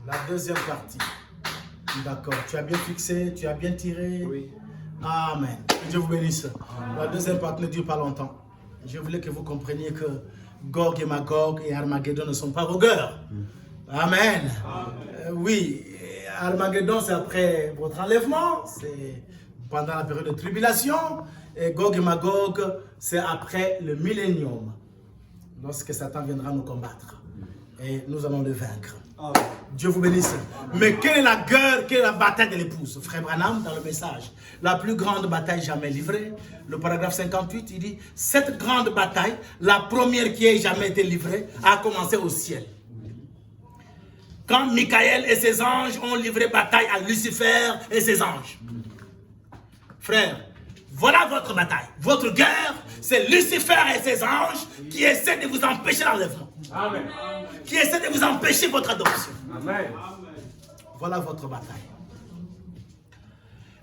La deuxième partie. D'accord. Tu as bien fixé, tu as bien tiré. Oui. Amen. Que Dieu vous bénisse. La deuxième partie ne dure pas longtemps. Je voulais que vous compreniez que Gog et Magog et Armageddon ne sont pas vos guerres. Amen. Oui, Armageddon c'est après votre enlèvement, c'est pendant la période de tribulation. Et Gog et Magog c'est après le millénium, lorsque Satan viendra nous combattre. Et nous allons le vaincre. Dieu vous bénisse. Mais quelle est la guerre, quelle est la bataille de l'épouse? Frère Branham, dans le message, la plus grande bataille jamais livrée, le paragraphe 58, il dit, cette grande bataille, la première qui ait jamais été livrée, a commencé au ciel. Quand Michael et ses anges ont livré bataille à Lucifer et ses anges. Frère, voilà votre bataille. Votre guerre, c'est Lucifer et ses anges qui essaient de vous empêcher l'enlèvement. Amen. Qui essaient de vous empêcher votre adoption. Amen. Voilà votre bataille.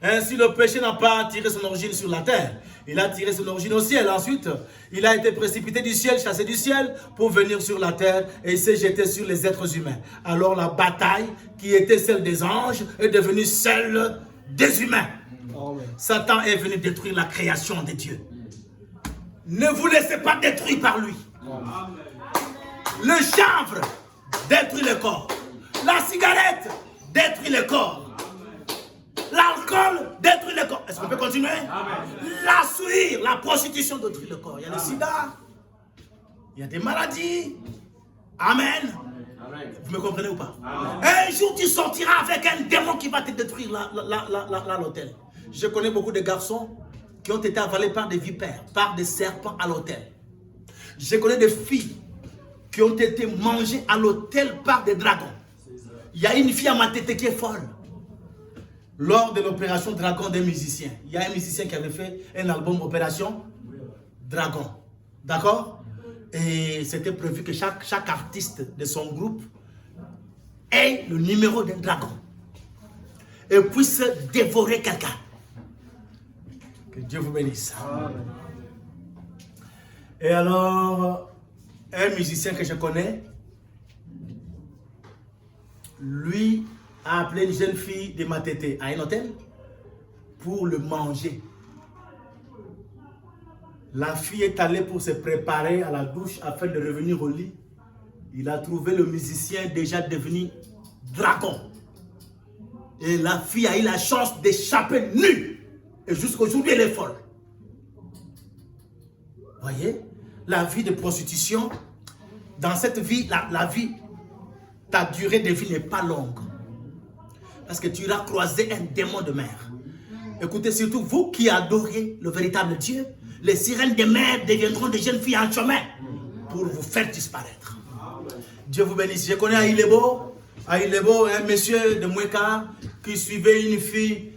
Ainsi, le péché n'a pas tiré son origine sur la terre. Il a tiré son origine au ciel. Ensuite, il a été précipité du ciel, chassé du ciel, pour venir sur la terre et s'est jeté sur les êtres humains. Alors la bataille, qui était celle des anges, est devenue celle des humains. Amen. Satan est venu détruire la création de Dieu. Ne vous laissez pas détruire par lui. Amen. Le chanvre détruit le corps. La cigarette détruit le corps. L'alcool détruit le corps. Est-ce qu'on peut continuer? La souillure, la prostitution détruit le corps. Il y a le sida. Il y a des maladies. Amen. Amen. Vous me comprenez ou pas? Amen. Un jour, tu sortiras avec un démon qui va te détruire l'hôtel. Je connais beaucoup de garçons qui ont été avalés par des vipères, par des serpents à l'hôtel. Je connais des filles qui ont été mangées à l'hôtel par des dragons. Il y a une fille à ma tête qui est folle. Lors de l'opération Dragon des musiciens, il y a un musicien qui avait fait un album Opération Dragon. D'accord? Et c'était prévu que chaque artiste de son groupe ait le numéro d'un dragon et puisse dévorer quelqu'un. Que Dieu vous bénisse. Amen. Et alors, un musicien que je connais, lui a appelé une jeune fille de Matete à un hôtel pour le manger. La fille est allée pour se préparer à la douche afin de revenir au lit. Il a trouvé le musicien déjà devenu dragon. Et la fille a eu la chance d'échapper nue. Et jusqu'aujourd'hui, elle est folle. Voyez, la vie de prostitution, dans cette vie, la vie, ta durée de vie n'est pas longue. Parce que tu iras croiser un démon de mer. Écoutez, surtout vous qui adorez le véritable Dieu, les sirènes de mer deviendront des jeunes filles en chemin pour vous faire disparaître. Dieu vous bénisse. Je connais à Ilebo, un monsieur de Moueka qui suivait une fille.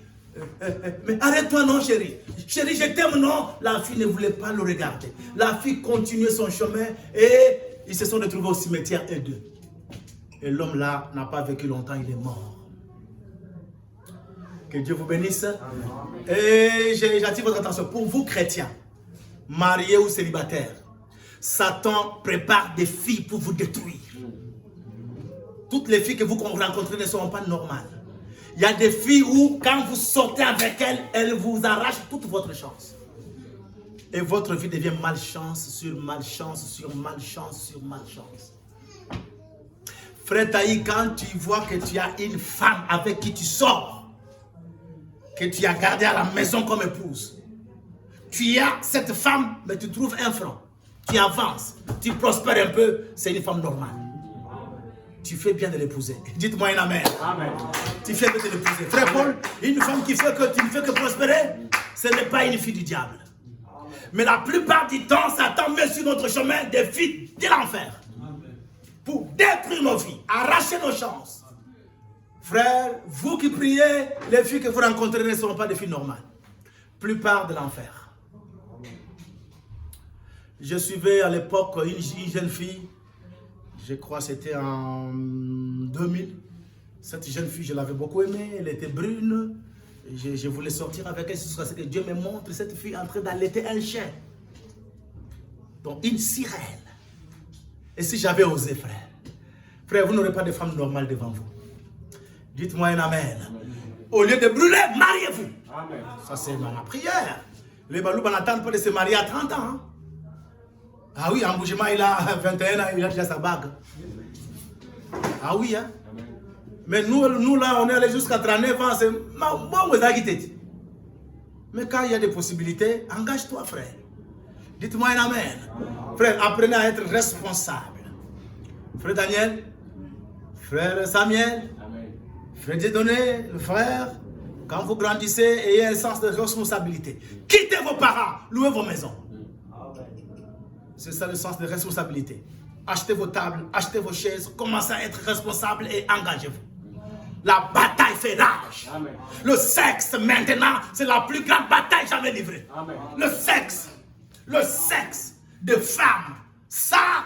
Mais arrête-toi non chérie. Chérie, je t'aime non. La fille ne voulait pas le regarder. La fille continuait son chemin et ils se sont retrouvés au cimetière eux deux. Et l'homme là n'a pas vécu longtemps, il est mort. Que Dieu vous bénisse. Amen. Et j'attire votre attention. Pour vous chrétiens, mariés ou célibataires, Satan prépare des filles pour vous détruire. Toutes les filles que vous rencontrez ne seront pas normales. Il y a des filles où, quand vous sortez avec elles, elles vous arrachent toute votre chance. Et votre vie devient malchance sur malchance, sur malchance, sur malchance. Frère Taï, quand tu vois que tu as une femme avec qui tu sors, que tu as gardée à la maison comme épouse, tu as cette femme, mais tu trouves un franc. Tu avances, tu prospères un peu, c'est une femme normale. Tu fais bien de l'épouser. Dites-moi un amen. Amen. Tu fais bien de l'épouser. Frère Paul, une femme qui fait que tu ne fais que prospérer, ce n'est pas une fille du diable. Mais la plupart du temps, Satan met sur notre chemin des filles de l'enfer. Pour détruire nos vies, arracher nos chances. Frère, vous qui priez, les filles que vous rencontrez ne seront pas des filles normales. Plupart de l'enfer. Je suivais à l'époque une jeune fille, je crois que c'était en 2000. Cette jeune fille, je l'avais beaucoup aimée, elle était brune. Je voulais sortir avec elle jusqu'à ce que Dieu me montre cette fille en train d'allaiter un chien. Donc une sirène. Et si j'avais osé, frère, vous n'aurez pas de femme normale devant vous. Dites-moi un amen. Au lieu de brûler, mariez-vous. Ça, c'est ma prière. Les Balouba n'attendent pas de se marier à 30 ans. Hein? Ah oui, en Bougema, il a 21 ans, il a déjà sa bague. Ah oui, hein? Mais nous là, on est allé jusqu'à 39 ans, c'est bon, vous avez. Mais quand il y a des possibilités, engage-toi, frère. Dites-moi un amen. Frère, apprenez à être responsable. Frère Daniel, frère Samuel, frère Dieudonné, le frère, quand vous grandissez, ayez un sens de responsabilité. Quittez vos parents, louez vos maisons. C'est ça le sens de responsabilité. Achetez vos tables, achetez vos chaises, commencez à être responsable et engagez-vous. La bataille fait rage. Amen. Le sexe maintenant, c'est la plus grande bataille jamais livrée. Amen. Le sexe de femmes, ça,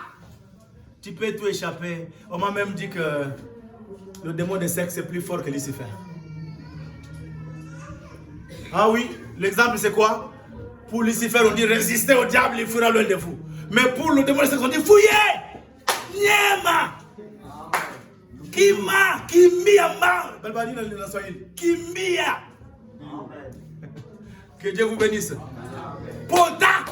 tu peux tout échapper. On m'a même dit que le démon de sexe est plus fort que Lucifer. Ah oui, l'exemple c'est quoi? Pour Lucifer, on dit résistez au diable, il fuira loin de vous. Mais pour le démon de sexe, on dit fouillez! Niema! Kima! Kimiama! Kimia! Que Dieu vous bénisse. Podak!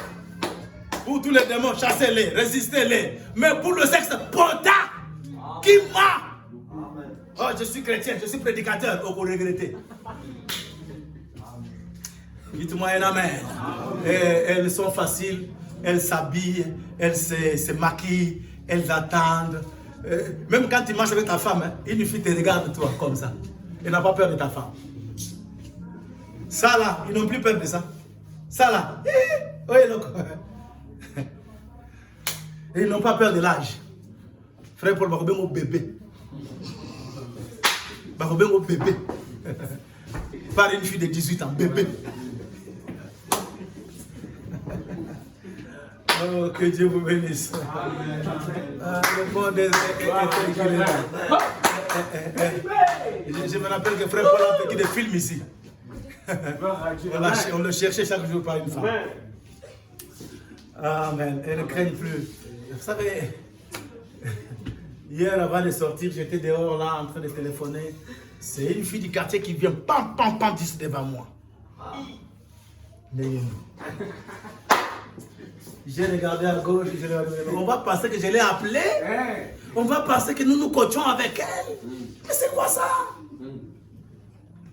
Pour tous les démons, chassez-les, résistez-les. Mais pour le sexe, podak! Kima! Oh, je suis chrétien, je suis prédicateur. Oh, vous regrettez. Dites-moi un amen. Et elles sont faciles, elles s'habillent, elles se maquillent, elles attendent. Même quand tu marches avec ta femme, hein, une fille te regarde toi comme ça. Elle n'a pas peur de ta femme. Ça là, ils n'ont plus peur de ça. Ça là, oui, donc. Et ils n'ont pas peur de l'âge. Frère Paul, Barobé, mon bébé. Barobé, mon bébé. Par une fille de 18 ans, bébé. Oh, que Dieu vous bénisse. Ah, le monde est je me rappelle que frère Paul a fait des films ici. On le cherchait chaque jour par une femme. Amen. Elle ne craigne plus. Vous savez, hier avant de sortir, j'étais dehors là en train de téléphoner. C'est une fille du quartier qui vient pam pam pam juste devant moi. J'ai regardé à gauche, on va penser que je l'ai appelée. On va penser que nous nous coachons avec elle. Mais c'est quoi ça?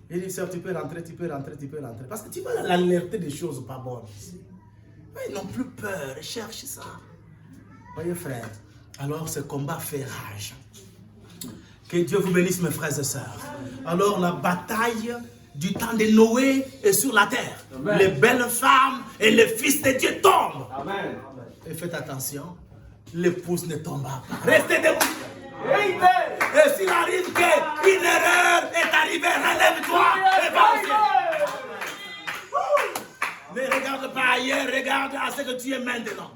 Il dit, sœur, tu peux rentrer, tu peux rentrer, tu peux rentrer. Parce que tu vas l'alerter des choses pas bonnes ici. Mais ils n'ont plus peur, ils cherchent ça. Voyez frère, alors ce combat fait rage. Que Dieu vous bénisse mes frères et sœurs. Alors la bataille du temps de Noé est sur la terre. Amen. Les belles femmes et les fils de Dieu tombent. Amen. Et faites attention, l'épouse ne tombera pas. Restez debout. Et s'il arrive qu'une erreur est arrivée, relève-toi et va au ciel. Ne regarde pas ailleurs, regarde à ce que tu es maintenant.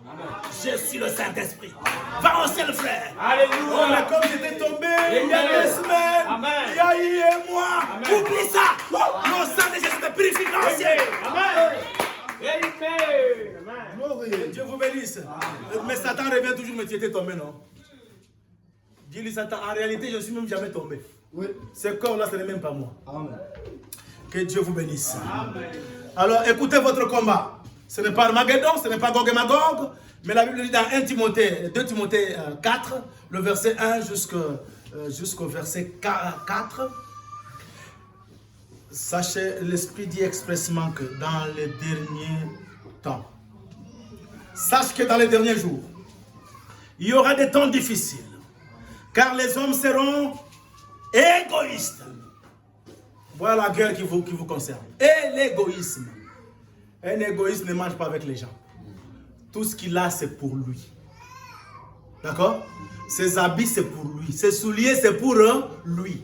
Je suis le Saint-Esprit. Va au ciel, frère. Alléluia. Oh, mais comme j'étais tombé il y a 2 semaines, il y a eu un mois. Oublie ça. Le sang de Jésus te purifie dans le ciel. Amen. Amen. Dieu vous bénisse. Mais Satan revient toujours, mais tu étais tombé, non? Dis-lui, Satan, en réalité, je ne suis même jamais tombé. Oui. Ce corps-là, ce n'est même pas moi. Amen. Que Dieu vous bénisse. Amen. Alors, écoutez votre combat. Ce n'est pas Armageddon, ce n'est pas Gog et Magog, mais la Bible dit dans 2 Timothée 4, le verset 1 jusqu'au verset 4. Sachez, l'Esprit dit expressément que dans les derniers temps, sache que dans les derniers jours, il y aura des temps difficiles, car les hommes seront égoïstes. Voilà la guerre qui vous concerne. Et l'égoïsme. Un égoïste ne mange pas avec les gens. Tout ce qu'il a, c'est pour lui. D'accord? Ses habits, c'est pour lui. Ses souliers, c'est pour lui.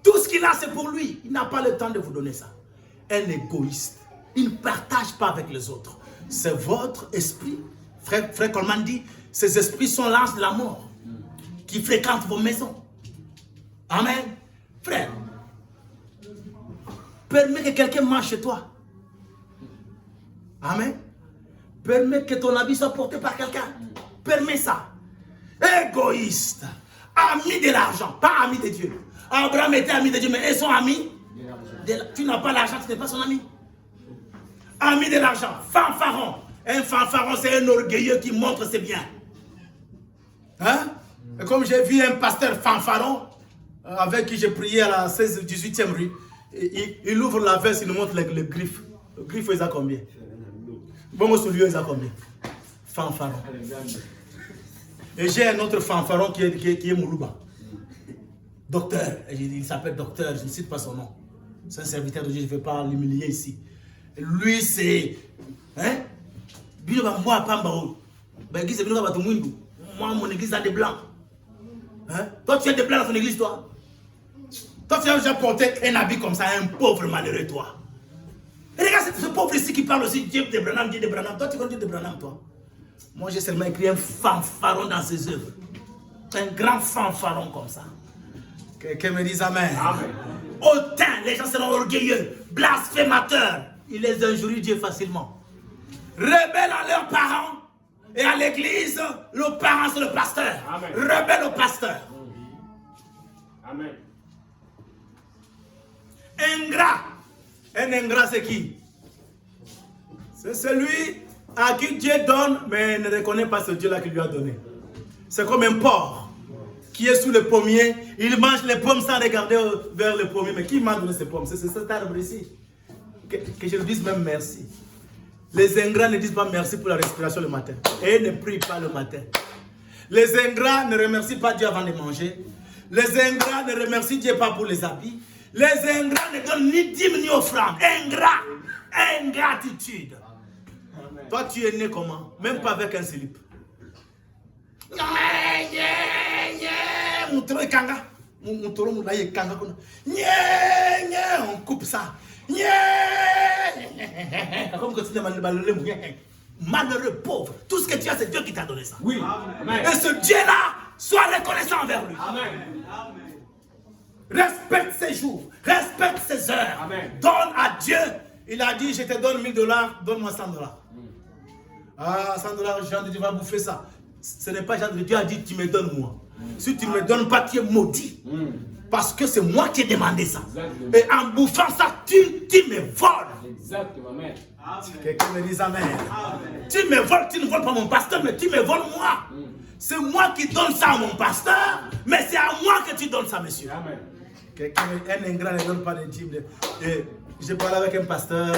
Tout ce qu'il a, c'est pour lui. Il n'a pas le temps de vous donner ça. Un égoïste. Il ne partage pas avec les autres. C'est votre esprit. Frère Coleman dit, ces esprits sont l'ange de la mort qui fréquentent vos maisons. Amen. Frère, permets que quelqu'un mange chez toi. Amen. Permets que ton habit soit porté par quelqu'un. Permets ça. Égoïste. Ami de l'argent, pas ami de Dieu. Abraham était ami de Dieu, mais ils sont amis. Tu n'as pas l'argent, tu n'es pas son ami. Ami de l'argent, fanfaron. Un fanfaron, c'est un orgueilleux qui montre ses biens. Hein? Et comme j'ai vu un pasteur fanfaron, avec qui j'ai prié à la 18e rue, il ouvre la veste, il nous montre le griffe. Le griffe, il a combien? Bon, celui-là, il a combien? Fanfaron. Et j'ai un autre fanfaron qui est Moulouba. Docteur. Il s'appelle docteur, je ne cite pas son nom. C'est un serviteur de Dieu, je ne vais pas l'humilier ici. Lui, c'est... Hein? Moi, mon église a des blancs. Hein? Toi, tu as des blancs dans ton église, toi? Toi, tu as déjà porté un habit comme ça, un pauvre malheureux, toi. Et regarde ce pauvre ici qui parle aussi Dieu de Branham, Dieu de Branham. Toi, tu connais Dieu de Branham, toi? Moi, j'ai seulement écrit un fanfaron dans ses œuvres. Un grand fanfaron comme ça. Quelqu'un me dise Amen. Amen. Hautain, les gens seront orgueilleux, blasphémateurs. Ils les injurient Dieu facilement. Rebelles à leurs parents. Et à l'église, le parent c'est le pasteur. Amen. Rebelle au pasteur. Amen. Ingrat. Un ingrat c'est qui? C'est celui à qui Dieu donne, mais ne reconnaît pas ce Dieu-là qui lui a donné. C'est comme un porc qui est sous le pommier. Il mange les pommes sans regarder vers le pommier. Mais qui m'a donné ces pommes? C'est cet arbre ici. Que je lui dise même merci. Les ingrats ne disent pas merci pour la respiration le matin. Et ne prient pas le matin. Les ingrats ne remercient pas Dieu avant de manger. Les ingrats ne remercient Dieu pas pour les habits. Les ingrats ne donnent ni dîme ni offrande. Ingrat. Ingratitude. Amen. Toi, tu es né comment? Même pas avec un slip. On coupe ça. Comme que tu es malheureux, pauvre. Tout ce que tu as, c'est Dieu qui t'a donné ça. Oui. Amen. Et ce Dieu-là, sois reconnaissant envers lui. Amen. Respecte ses jours, respecte ses heures. Amen. Donne à Dieu. Il a dit, je te donne $1000, donne-moi $100. Ah, $100, Jean de Dieu va bouffer ça. Ce n'est pas Jean de Dieu a dit, tu me donnes moi. Si tu ne me donnes pas, tu es maudit. Parce que c'est moi qui ai demandé ça. Exactement. Et en bouffant ça, tu me voles. Exactement. Amen. Quelqu'un me dit Amen. Amen. Tu me voles, tu ne voles pas mon pasteur, mais tu me voles moi. C'est moi qui donne ça à mon pasteur, mais c'est à moi que tu donnes ça, monsieur. Amen. Un ingrat ne donne pas de dîme. J'ai parlé avec un pasteur,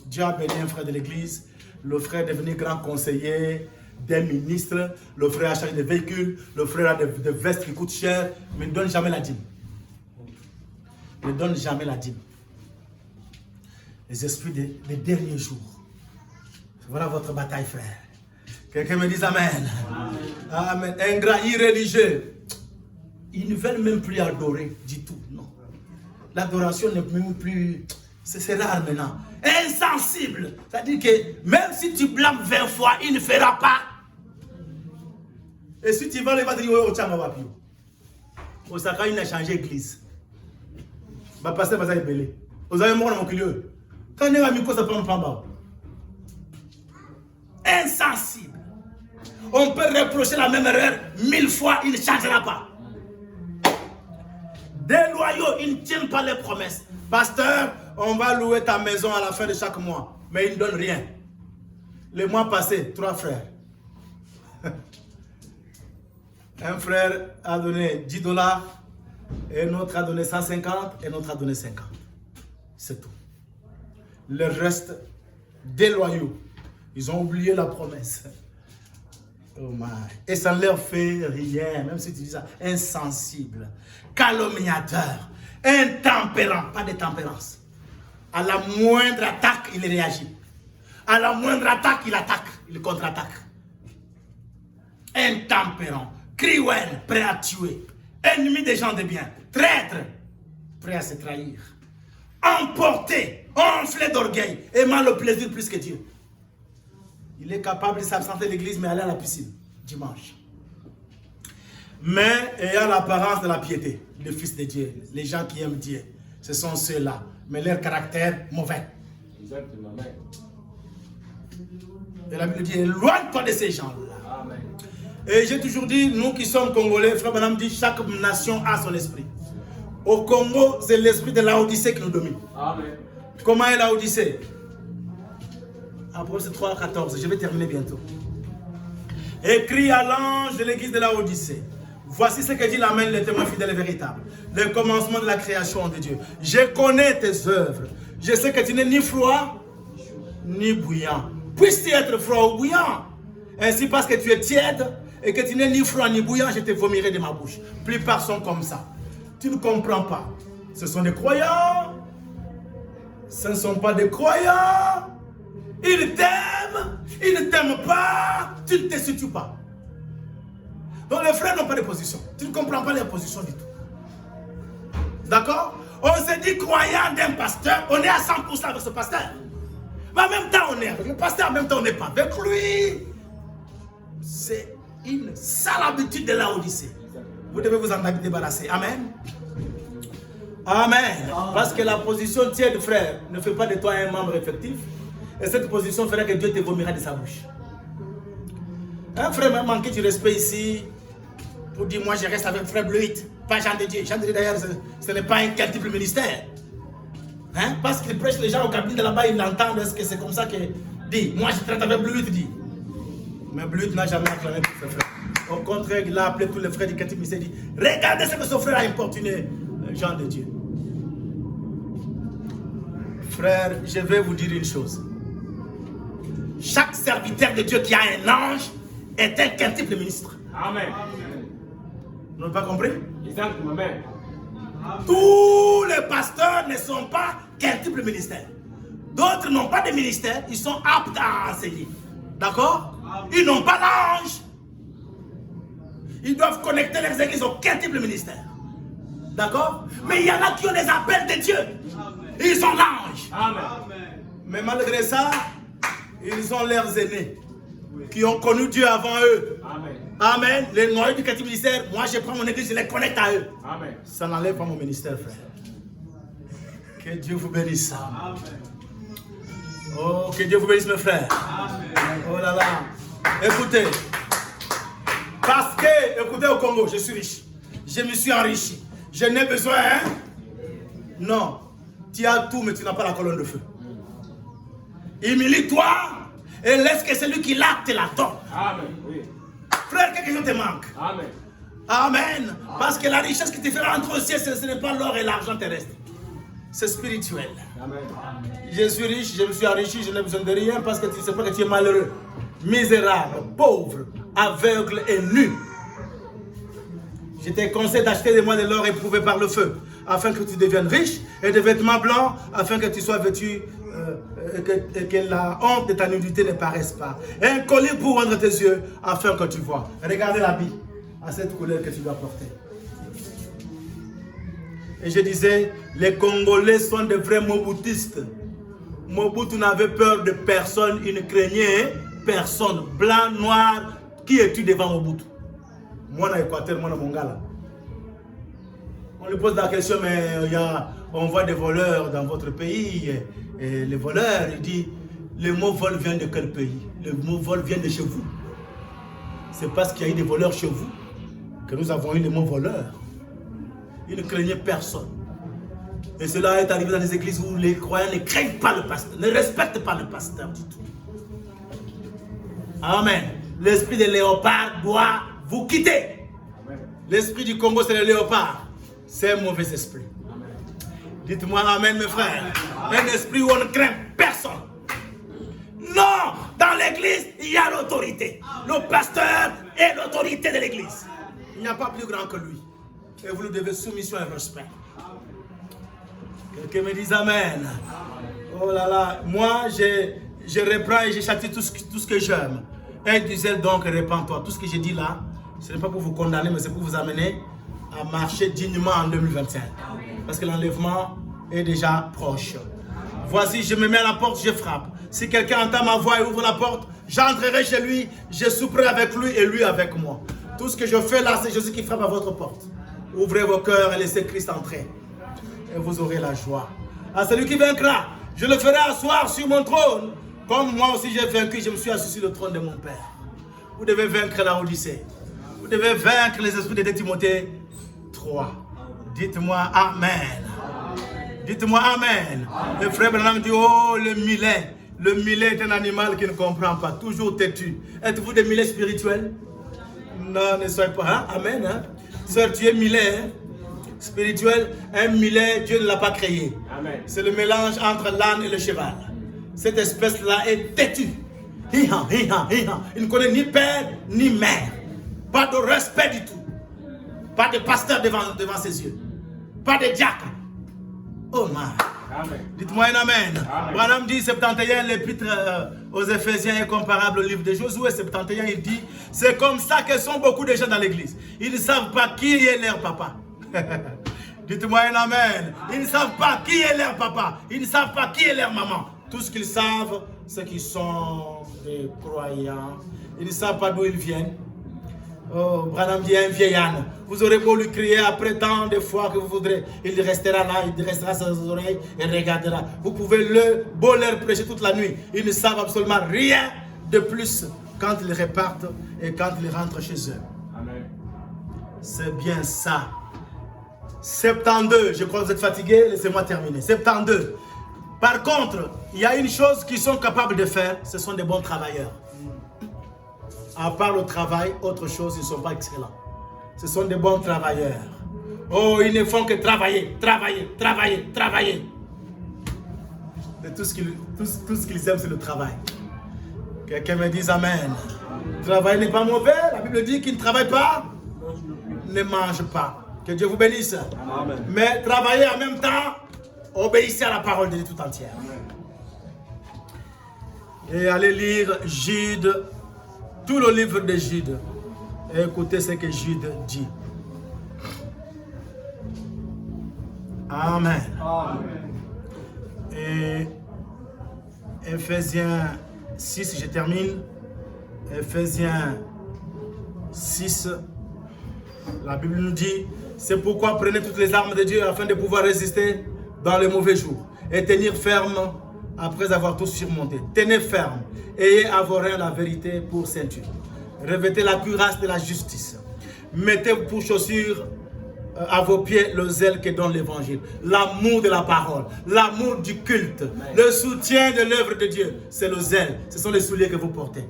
Dieu a béni un frère de l'église. Le frère est devenu grand conseiller des ministres. Le frère a chargé des véhicules. Le frère a des vestes qui coûtent cher, mais il ne donne jamais la dîme. Ne donne jamais la dîme. Les esprits des derniers jours. Voilà votre bataille, frère. Quelqu'un me dit Amen. Amen. Amen. Ingrat, irréligieux. Ils ne veulent même plus adorer du tout. Non. L'adoration n'est même plus... C'est rare maintenant. Insensible. C'est-à-dire que même si tu blâmes 20 fois, il ne fera pas. Et si tu vas, il va te dire, oh, tiens, ma papio. Osaka, il a changé d'église. Ma pasteur va s'appeler. Vous avez mort dans mon cul. Quand on est ami, ça prend pas bas. Insensible. On peut reprocher la même erreur 1000 fois, il ne changera pas. Déloyaux, ils ne tiennent pas les promesses. Pasteur, on va louer ta maison à la fin de chaque mois. Mais ils ne donnent rien. Le mois passé, 3 frères. Un frère a donné $10, et un autre a donné 150, et un autre a donné 50. C'est tout. Le reste, déloyaux. Ils ont oublié la promesse. Oh my. Et ça ne leur fait rien, même si tu dis ça, insensible, calomniateur, intempérant, pas de tempérance. À la moindre attaque, il réagit. À la moindre attaque, il attaque, il contre-attaque. Intempérant, cruel, prêt à tuer, ennemi des gens de bien, traître, prêt à se trahir, emporté, enflé d'orgueil, aimant le plaisir plus que Dieu. Il est capable de s'absenter de l'église, mais aller à la piscine, dimanche. Mais ayant l'apparence de la piété, le Fils de Dieu, les gens qui aiment Dieu, ce sont ceux-là, mais leur caractère mauvais. Exactement. Et la Bible dit, éloigne-toi de ces gens-là. Et j'ai toujours dit, nous qui sommes Congolais, frère Branham dit, chaque nation a son esprit. Au Congo, c'est l'esprit de l'Odyssée qui nous domine. Amen. Comment est l'Odyssée? Apocalypse 3:14, je vais terminer bientôt. Écrit à l'ange de l'église de l'Odyssée. Voici ce que dit l'Amen, le témoin fidèle et véritable. Le commencement de la création de Dieu. Je connais tes œuvres. Je sais que tu n'es ni froid, ni bouillant. Puisses-tu être froid ou bouillant? Ainsi, parce que tu es tiède et que tu n'es ni froid ni bouillant, je te vomirai de ma bouche. La plupart sont comme ça. Tu ne comprends pas. Ce sont des croyants. Ce ne sont pas des croyants. Ils t'aiment. Ils ne t'aiment pas. Tu ne te situes pas. Donc les frères n'ont pas de position. Tu ne comprends pas les positions du tout. D'accord? On se dit croyant d'un pasteur. On est à 100% avec ce pasteur. Mais en même temps, on est avec le pasteur. En même temps, on n'est pas avec lui. C'est une sale habitude de la Odyssée. Vous devez vous en débarrasser. Amen. Amen. Parce que la position tiède, frère, ne fait pas de toi un membre effectif. Et cette position fera que Dieu te vomira de sa bouche. Un frère m'a manqué du respect ici pour dire moi je reste avec frère Bleuit, pas Jean de Dieu. Jean de Dieu d'ailleurs, ce n'est pas un quel type de ministère. Hein? Parce qu'il prêche les gens au cabinet de là-bas, ils l'entendent. Est-ce que c'est comme ça qu'il dit? Moi je traite avec Bleuit, dit. Mais Bleuit n'a jamais acclamé pour ses frères. Au contraire, il a appelé tous les frères du quatrième ministère et dit regardez ce que son frère a importuné Jean de Dieu. Frère, je vais vous dire une chose. Chaque serviteur de Dieu qui a un ange est un quintuple ministre. Amen. Vous n'avez pas compris? Exactement. Amen. Tous les pasteurs ne sont pas quintuple ministère. D'autres n'ont pas de ministère, ils sont aptes à enseigner. D'accord? Ils n'ont pas l'ange. Ils doivent connecter les églises au quintuple ministère. D'accord? Mais il y en a qui ont des appels de Dieu. Ils sont l'ange. Amen. Mais malgré ça, ils ont leurs aînés qui ont connu Dieu avant eux. Amen. Amen. Les noyaux du quatrième ministère, moi je prends mon église, je les connecte à eux. Amen. Ça n'enlève pas mon ministère, frère. Que Dieu vous bénisse. Amen. Oh, que Dieu vous bénisse, mes frères. Amen. Oh là là. Écoutez. Parce que, écoutez, au Congo, je suis riche. Je me suis enrichi. Je n'ai besoin, hein? Non. Tu as tout, mais tu n'as pas la colonne de feu. Humilie-toi et laisse que celui qui l'a te la donne. Amen. Oui. Frère, quelque chose te manque. Amen. Amen. Parce que la richesse qui te fera entrer au ciel, ce n'est pas l'or et l'argent terrestre. C'est spirituel. Amen. Je suis riche, je me suis enrichi, je n'ai besoin de rien parce que tu ne sais pas que tu es malheureux, misérable, pauvre, aveugle et nu. Je te conseille d'acheter de moi de l'or éprouvé par le feu, afin que tu deviennes riche, et des vêtements blancs, afin que tu sois vêtu, et que la honte de ta nudité ne paraisse pas. Et un collier pour rendre tes yeux, afin que tu vois. Regardez l'habit, à cette couleur que tu dois porter. Et je disais, les Congolais sont de vrais Mobutistes. Mobutu n'avait peur de personne, il ne craignait personne. Blanc, noir, qui es-tu devant Mobutu? Moi, dans l'Équateur, moi, dans mon gars là. On lui pose la question, mais on voit des voleurs dans votre pays. Et les voleurs, il dit, le mot vol vient de quel pays? Le mot vol vient de chez vous. C'est parce qu'il y a eu des voleurs chez vous que nous avons eu le mot voleur. Il ne craignait personne. Et cela est arrivé dans des églises où les croyants ne craignent pas le pasteur, ne respectent pas le pasteur du tout. Amen. L'esprit de léopard doit vous quitter. L'esprit du Congo, c'est le léopard. C'est un mauvais esprit. Dites-moi amen, mes frères. Un esprit où on ne craint personne. Non, dans l'église, il y a l'autorité. Le pasteur est l'autorité de l'église. Il n'y a pas plus grand que lui. Et vous lui devez soumission et respect. Quelqu'un me dise amen. Oh là là, moi je reprends et je châtie tout ce que j'aime. Et disait donc, répands-toi. Tout ce que j'ai dit là, ce n'est pas pour vous condamner, mais c'est pour vous amener à marcher dignement en 2025. Parce que l'enlèvement est déjà proche. Voici, je me mets à la porte, je frappe. Si quelqu'un entend ma voix et ouvre la porte, j'entrerai chez lui, je souperai avec lui et lui avec moi. Tout ce que je fais là, c'est Jésus qui frappe à votre porte. Ouvrez vos cœurs et laissez Christ entrer. Et vous aurez la joie. À celui qui vaincra, je le ferai asseoir sur mon trône. Comme moi aussi j'ai vaincu, je me suis assis sur le trône de mon Père. Vous devez vaincre la Odyssée. Vous devez vaincre les esprits de Timothée 3, Dites-moi Amen. Dites-moi Amen. Le frère Branham dit, oh, le millet. Le millet est un animal qui ne comprend pas, toujours têtu. Êtes-vous des millets spirituels? Non, ne soyez pas. Hein? Amen. Hein? Sœur, tu es millet. Hein? Spirituel, un millet, Dieu ne l'a pas créé. C'est le mélange entre l'âne et le cheval. Cette espèce-là est têtue. Il ne connaît ni père ni mère. Pas de respect du tout. Pas de pasteur devant ses yeux. Pas de diacre. Oh my. Dites-moi un amen. Branham dit 71, l'épître aux Éphésiens est comparable au livre de Josué. 71, il dit, c'est comme ça que sont beaucoup de gens dans l'église. Ils ne savent pas qui est leur papa. Dites-moi un amen. Ils ne savent pas qui est leur papa. Ils ne savent pas qui est leur maman. Tout ce qu'ils savent, c'est qu'ils sont des croyants. Ils ne savent pas d'où ils viennent. Oh, Branham dit un vieil âne. Vous aurez beau lui crier après tant de fois que vous voudrez. Il restera là, il restera sur ses oreilles et regardera. Vous pouvez beau leur prêcher toute la nuit. Ils ne savent absolument rien de plus quand ils repartent et quand ils rentrent chez eux. C'est bien ça. 72, je crois que vous êtes fatigués, laissez-moi terminer. 72. Par contre, il y a une chose qu'ils sont capables de faire, ce sont des bons travailleurs. À part le travail, autre chose, ils ne sont pas excellents. Ce sont des bons travailleurs. Oh, ils ne font que travailler, travailler, travailler, travailler. Et tout ce qu'ils aiment, c'est le travail. Quelqu'un me dise Amen. Le travail n'est pas mauvais. La Bible dit qu'il ne travaille pas, ne mange pas. Que Dieu vous bénisse. Amen. Mais travaillez en même temps, obéissez à la parole de Dieu tout entière. Et allez lire Jude, tout le livre de Jude. Et écoutez ce que Jude dit. Amen. Amen. Et Ephésiens 6, je termine. Ephésiens 6, la Bible nous dit, c'est pourquoi prenez toutes les armes de Dieu afin de pouvoir résister dans les mauvais jours et tenir ferme après avoir tout surmonté. Tenez ferme, ayez à vos reins la vérité pour ceinture. Revêtez la cuirasse de la justice. Mettez pour chaussures à vos pieds le zèle que donne l'évangile, l'amour de la parole, l'amour du culte, le soutien de l'œuvre de Dieu. C'est le zèle, ce sont les souliers que vous portez.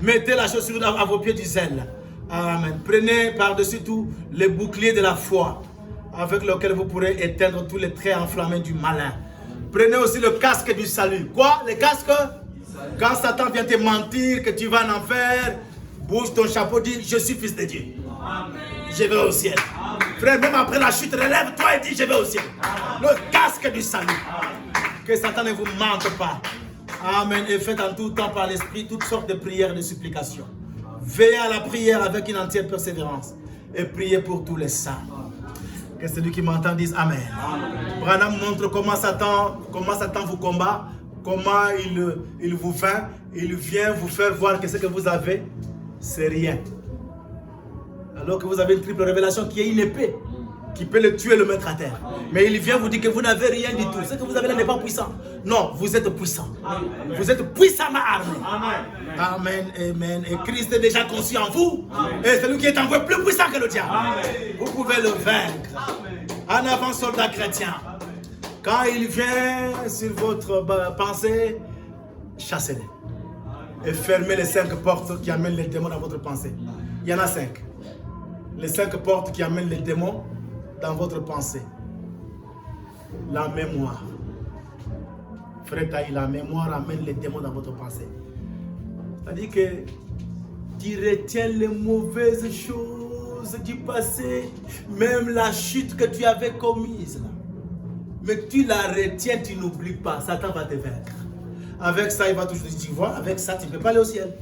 Mettez la chaussure à vos pieds du zèle. Amen. Prenez par-dessus tout le bouclier de la foi avec lequel vous pourrez éteindre tous les traits enflammés du malin. Prenez aussi le casque du salut. Quoi? Le casque? Quand Satan vient te mentir que tu vas en enfer, bouge ton chapeau, dis je suis fils de Dieu. Amen. Je vais au ciel. Amen. Frère, même après la chute, relève-toi et dis je vais au ciel. Amen. Le casque du salut. Amen. Que Satan ne vous mente pas. Amen. Et faites en tout temps par l'esprit toutes sortes de prières et de supplications. Veillez à la prière avec une entière persévérance et priez pour tous les saints. Que celui qui m'entend dise Amen. Amen. Branham montre comment Satan vous combat, comment il vous vainc, il vient vous faire voir que ce que vous avez, c'est rien. Alors que vous avez une triple révélation qui est une épée, qui peut le tuer et le mettre à terre. Mais il vient vous dire que vous n'avez rien du tout. Ce que vous avez là n'est pas puissant. Non, vous êtes puissant. Amen. Vous êtes puissamment armé. Amen. Amen, amen. Et Christ est déjà conçu en vous. Amen. Et celui qui est en vous est plus puissant que le diable. Amen. Vous pouvez le vaincre. Amen. En avant, soldat chrétien. Quand il vient sur votre pensée, chassez-les. Et fermez les 5 portes qui amènent les démons dans votre pensée. Il y en a 5. Les 5 portes qui amènent les démons dans votre pensée. La mémoire. Frère Taï, la mémoire amène les démons dans votre pensée. C'est-à-dire que tu retiens les mauvaises choses du passé, même la chute que tu avais commise. Mais tu la retiens, tu n'oublies pas. Satan va te vaincre. Avec ça, il va toujours te dire, tu vois, avec ça, tu ne peux pas aller au ciel.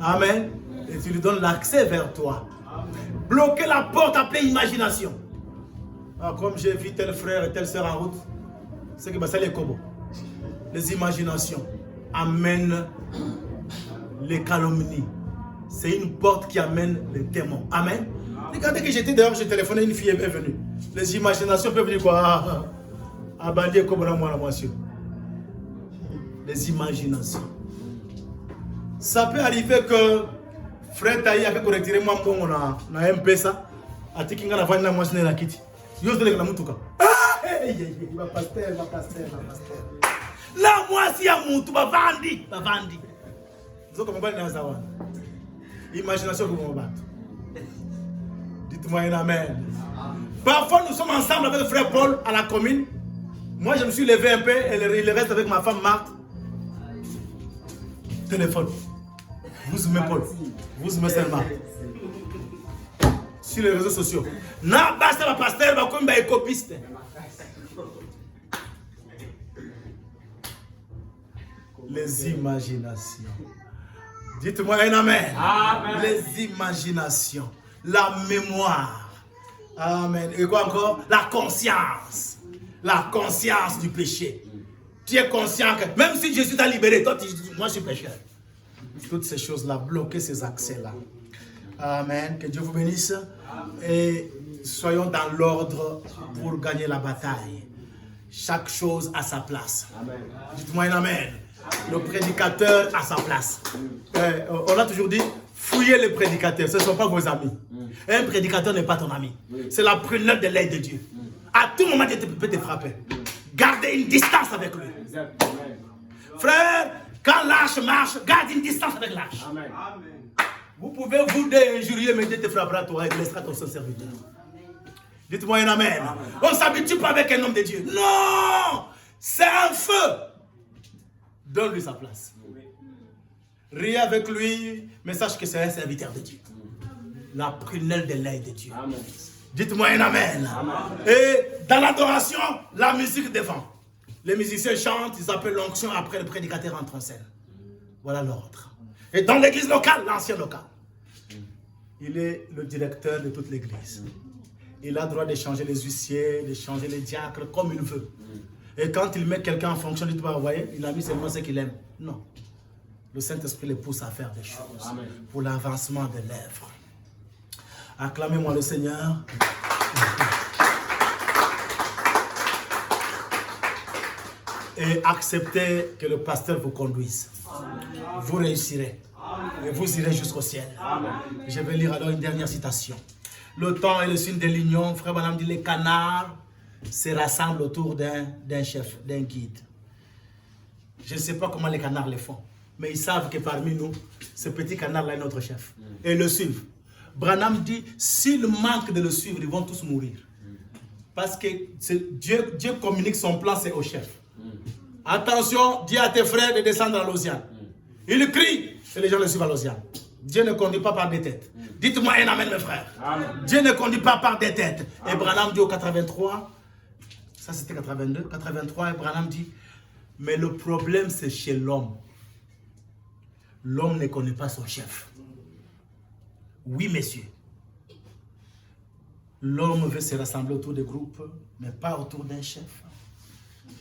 Amen. Et tu lui donnes l'accès vers toi. Bloquer la porte appelée imagination. Ah, comme j'ai vu tel frère et telle soeur en route, c'est que c'est les kobos. Les imaginations amènent les calomnies. C'est une porte qui amène les démons. Amen. Regardez que j'étais dehors, j'ai téléphoné, une fille est venue. Les imaginations peuvent dire quoi? Abandier comme moi, monsieur. Les imaginations. Ça peut arriver que frère Taï a fait correcter moi na MP ça. A ti kinga na fanya moi na kiti. Yo te la mutuka. Ah, ma pasteur, ma pasteur, ma pasteur. Là, moi, si y'a mutu, ma vandi. Vous comment dans ça? Imagination pour mon bat. Dites-moi un amen. Parfois, nous sommes ensemble avec le frère Paul à la commune. Moi, je me suis levé un peu et il reste avec ma femme Marthe. Téléphone. Vous aimez Paul. Vous aimez seulement. Sur les réseaux sociaux. Non, basta ma pasteur, ma comme écopiste. Les imaginations. Dites-moi un amen. Amen. Les imaginations. La mémoire. Amen. Et quoi encore? La conscience. La conscience du péché. Tu es conscient que même si Jésus t'a libéré, toi tu dis, moi je suis pécheur. Toutes ces choses-là, bloquer ces accès-là. Amen. Que Dieu vous bénisse. Et soyons dans l'ordre pour gagner la bataille. Chaque chose à sa place. Dites-moi un amen. Le prédicateur à sa place. On a toujours dit, fouillez les prédicateurs, ce ne sont pas vos amis. Un prédicateur n'est pas ton ami. C'est la prunelle de l'œil de Dieu. À tout moment, Dieu peut te frapper. Gardez une distance avec lui. Frère, quand l'arche marche, garde une distance avec l'arche. Vous pouvez vous injurier, mais Dieu te frappera toi et laissera ton seul serviteur. Dites-moi un amen. On ne s'habitue pas avec un homme de Dieu. Non! C'est un feu. Donne-lui sa place. Ris avec lui, mais sache que c'est un serviteur de Dieu. La prunelle de l'œil de Dieu. Dites-moi un amen. Et dans l'adoration, la musique défend. Les musiciens chantent, ils appellent l'onction, après le prédicateur entre en scène. Voilà l'ordre. Et dans l'église locale, l'ancien local, il est le directeur de toute l'église. Il a le droit de changer les huissiers, de changer les diacres comme il veut. Et quand il met quelqu'un en fonction, il dit, vous voyez, il a mis seulement ce qu'il aime. Non. Le Saint-Esprit les pousse à faire des choses pour l'avancement de l'œuvre. Acclamez-moi le Seigneur. Et acceptez que le pasteur vous conduise. Vous réussirez. Et vous irez jusqu'au ciel. Je vais lire alors une dernière citation. Le temps est le signe de l'union. Frère Madame dit, les canards se rassemblent autour d'un chef, d'un guide. Je ne sais pas comment les canards le font. Mais ils savent que parmi nous, ce petit canard-là est notre chef. Et ils le suivent. Branham dit, s'ils manquent de le suivre, ils vont tous mourir. Parce que Dieu communique son plan, c'est au chef. Attention, dis à tes frères de descendre à Lausanne. Il crie et les gens le suivent à Lausanne. Dieu ne conduit pas par des têtes. Dites-moi un amen, mes frères. Amen. Dieu ne conduit pas par des têtes. Amen. Et Branham dit au 83, ça c'était 82, 83, et Branham dit, mais le problème c'est chez l'homme. L'homme ne connaît pas son chef. Oui, messieurs. L'homme veut se rassembler autour des groupes, mais pas autour d'un chef.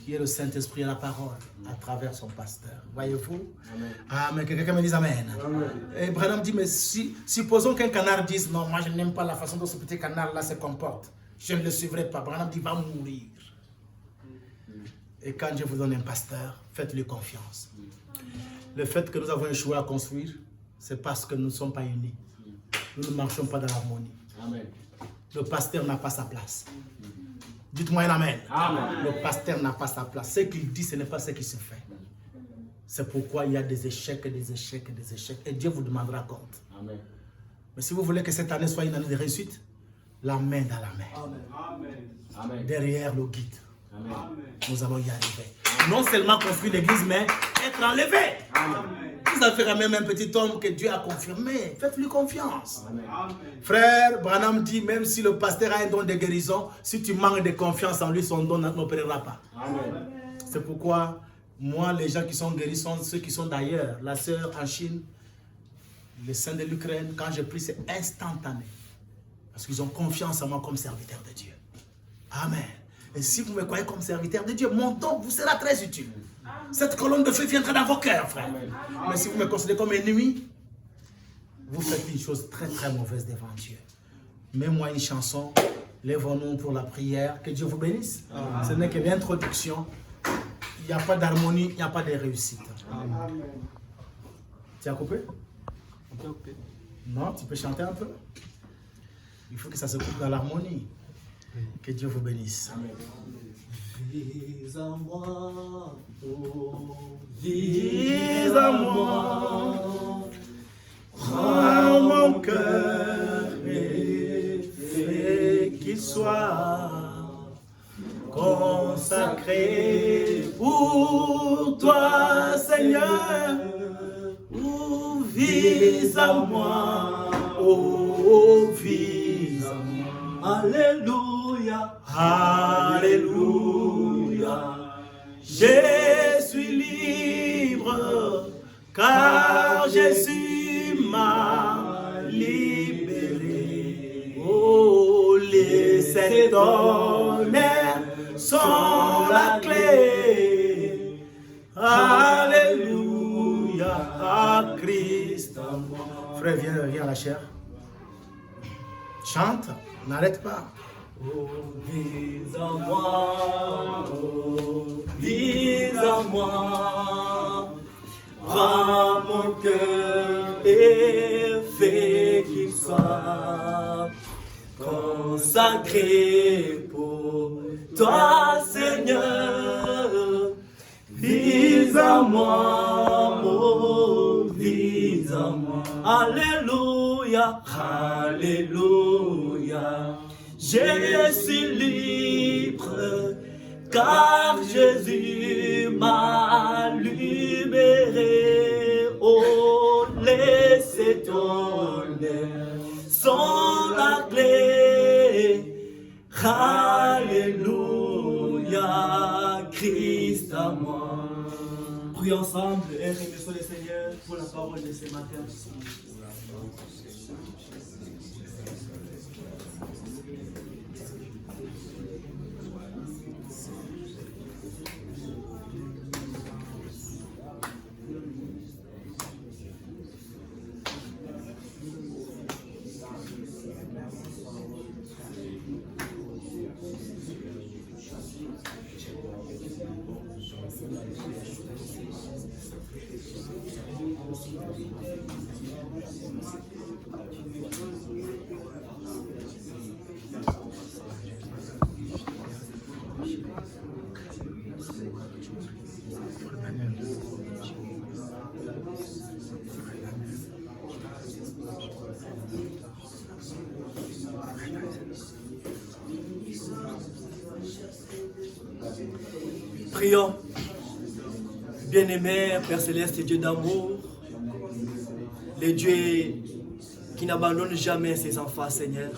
Qui est le Saint-Esprit et la parole à travers son pasteur. Voyez-vous? Amen. Que quelqu'un me dise Amen. Amen. Et Branham dit, mais supposons qu'un canard dise, non, moi je n'aime pas la façon dont ce petit canard-là se comporte. Je ne le suivrai pas. Branham dit, va mourir. Et quand Dieu vous donne un pasteur, faites-lui confiance. Le fait que nous avons échoué à construire, c'est parce que nous ne sommes pas unis. Nous ne marchons pas dans l'harmonie. Le pasteur n'a pas sa place. Dites-moi un amen. Amen. Le pasteur n'a pas sa place. Ce qu'il dit, ce n'est pas ce qui se fait. C'est pourquoi il y a des échecs, des échecs, des échecs. Et Dieu vous demandera compte. Amen. Mais si vous voulez que cette année soit une année de réussite, la main dans la main. Amen. Derrière le guide. Amen. Nous allons y arriver. Non seulement construire l'église, mais être enlevé. Amen. Vous avez même un petit homme que Dieu a confirmé. Faites-lui confiance. Amen. Frère, Branham dit, même si le pasteur a un don de guérison, si tu manques de confiance en lui, son don n'opérera pas. C'est pourquoi, moi, les gens qui sont guéris sont ceux qui sont d'ailleurs. La sœur en Chine, les saints de l'Ukraine, quand je prie, c'est instantané. Parce qu'ils ont confiance en moi comme serviteur de Dieu. Amen. Et si vous me croyez comme serviteur de Dieu, mon don vous sera très utile. Cette colonne de feu viendra dans vos cœurs, frère. Mais si vous me considérez comme ennemi, vous faites une chose très très mauvaise devant Dieu. Mets-moi une chanson, lèvons-nous pour la prière, que Dieu vous bénisse. Ce n'est que l'introduction. Il n'y a pas d'harmonie, il n'y a pas de réussite. Amen. Tu as coupé? On peut couper. Non, tu peux chanter un peu. Il faut que ça se coupe dans l'harmonie. Que Dieu vous bénisse. Amen. Vis à moi, oh, Vis à moi, rends mon cœur et fais qu'il soit consacré pour toi, Seigneur. Oh, vis à moi, oh, vis à moi. Alléluia, Alléluia, je suis libre, car Jésus m'a libéré. Oh, les sept tonnerres sont la clé. Alléluia, à Christ. Frère, viens à la chair. Chante, n'arrête pas. oh, vis à moi, oh, vis à moi, prends mon cœur et fais qu'il soit consacré pour toi, Seigneur. Vis à moi, oh, vis à moi. Alléluia, Alléluia. Je suis libre, car Jésus m'a libéré. Oh, laissez tonnerre sans la clé. Alléluia, Christ à moi. Prions ensemble et remercions le Seigneur pour la parole de ce matin. Prions. Bien-aimé, Père Céleste, Dieu d'amour, le Dieu qui n'abandonne jamais ses enfants, Seigneur.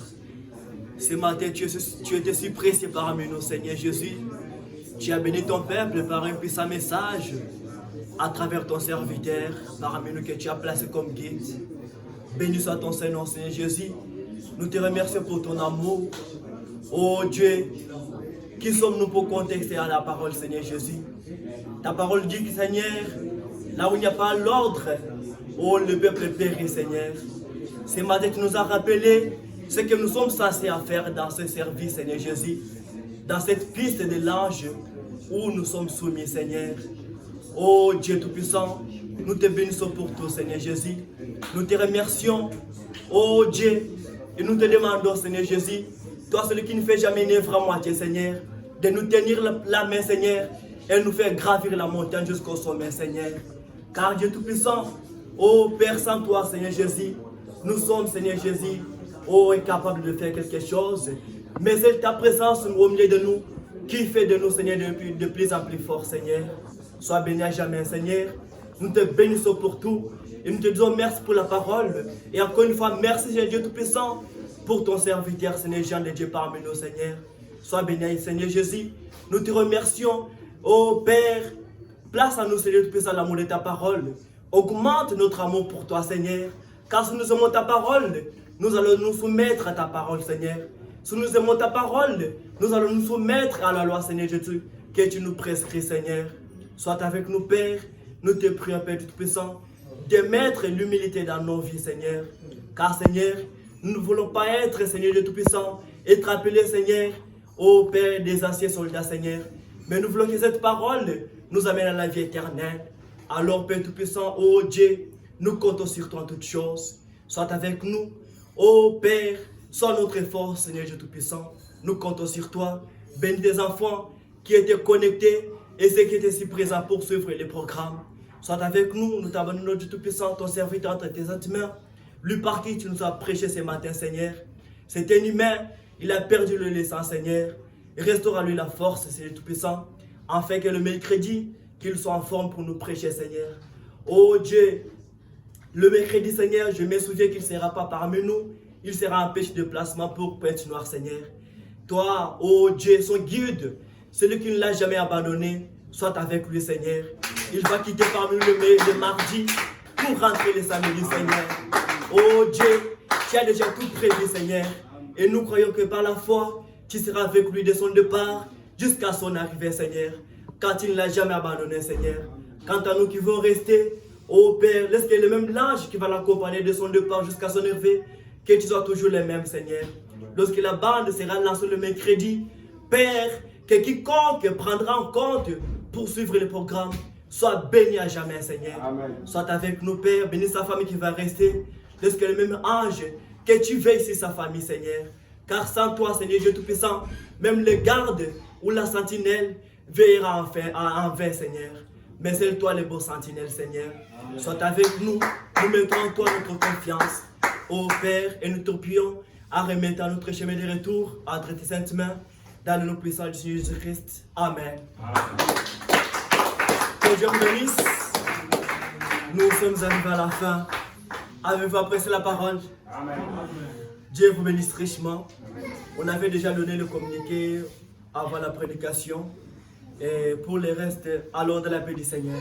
Ce matin, tu étais si précieux parmi nous, Seigneur Jésus. Tu as béni ton peuple par un puissant message à travers ton serviteur, parmi nous que tu as placé comme guide. Béni soit ton Seigneur, Seigneur Jésus. Nous te remercions pour ton amour. Oh Dieu, qui sommes-nous pour contester à la parole, Seigneur Jésus? Ta parole dit, Seigneur, là où il n'y a pas l'ordre, oh, le peuple périt, Seigneur. Ce matin, tu nous as rappelé ce que nous sommes censés à faire dans ce service, Seigneur Jésus. Dans cette piste de l'ange où nous sommes soumis, Seigneur. Oh Dieu Tout-Puissant, nous te bénissons pour tout, Seigneur Jésus. Nous te remercions, oh Dieu, et nous te demandons, Seigneur Jésus, toi, celui qui ne fait jamais une œuvre à moitié, Seigneur, de nous tenir la main, Seigneur, et nous faire gravir la montagne jusqu'au sommet, Seigneur. Car Dieu Tout-Puissant, oh Père, sans toi, Seigneur Jésus, nous sommes, Seigneur Jésus, oh, incapables de faire quelque chose. Mais c'est ta présence au milieu de nous qui fait de nous, Seigneur, de plus en plus fort, Seigneur. Sois béni à jamais, Seigneur. Nous te bénissons pour tout. Et nous te disons merci pour la parole. Et encore une fois, merci, Seigneur Dieu Tout-Puissant, pour ton serviteur, Seigneur Jean de Dieu parmi nous, Seigneur. Sois béni, Seigneur Jésus. Nous te remercions, ô Père. Place à nous, Seigneur Tout-Puissant, l'amour de ta parole. Augmente notre amour pour toi, Seigneur. Car si nous aimons ta parole, nous allons nous soumettre à ta parole, Seigneur. Si nous aimons ta parole, nous allons nous soumettre à la loi, Seigneur Jésus, que tu nous prescris, Seigneur. Sois avec nous, Père. Nous te prions, Père Tout-Puissant, de mettre l'humilité dans nos vies, Seigneur. Car, Seigneur, nous ne voulons pas être, Seigneur Dieu Tout-Puissant, être appelés, Seigneur, ô Père des anciens soldats, Seigneur. Mais nous voulons que cette parole nous amène à la vie éternelle. Alors, Père Tout-Puissant, ô Dieu, nous comptons sur toi en toutes choses. Sois avec nous, ô Père, sois notre force, Seigneur Dieu Tout-Puissant. nous comptons sur toi. Bénis tes enfants qui étaient connectés et ceux qui étaient si présents pour suivre les programmes. Sois avec nous, nous t'abandonnons Dieu Tout-Puissant, ton serviteur entre tes mains. Lui par qui tu nous as prêché ce matin, Seigneur. C'est un humain, il a perdu le laissant, Seigneur. Restaure à lui la force, Seigneur Tout-Puissant, afin que le mercredi, qu'il soit en forme pour nous prêcher, Seigneur. Oh Dieu, le mercredi, Seigneur, je me souviens qu'il ne sera pas parmi nous. Il sera en pêche de placement pour Pointe-Noire, Seigneur. Toi, oh Dieu, son guide, celui qui ne l'a jamais abandonné, sois avec lui, Seigneur. Il va quitter parmi nous le mardi pour rentrer le samedi, Seigneur. Oh Dieu, tu as déjà tout prévu, Seigneur. Et nous croyons que par la foi, tu seras avec lui de son départ jusqu'à son arrivée, Seigneur. Quand il ne l'a jamais abandonné, Seigneur. Quant à nous qui vont rester, ô Père, laisse que le même l'ange qui va l'accompagner de son départ jusqu'à son arrivée, que tu sois toujours les mêmes, Seigneur. Lorsque la bande sera lancée le mercredi, Père, que quiconque prendra en compte pour suivre le programme soit béni à jamais, Seigneur. Amen. Sois avec nous, Père. Bénis sa famille qui va rester. Laisse que le même ange, que tu veilles sur sa famille, Seigneur. Car sans toi, Seigneur Dieu Tout-Puissant, même le garde ou la sentinelle veillera en vain, Seigneur. Mais c'est toi le beau sentinelle, Seigneur. Sois avec nous. Nous mettons en toi notre confiance, ô Père, et nous te prions à remettre à notre chemin de retour entre tes saintes mains, dans le nom puissant de Jésus-Christ. Amen. Que Dieu vous bénisse. Nous sommes arrivés à la fin. Avez-vous apprécié la parole? Amen. Dieu vous bénisse richement. On avait déjà donné le communiqué avant la prédication. Et pour le reste, allons dans la paix du Seigneur.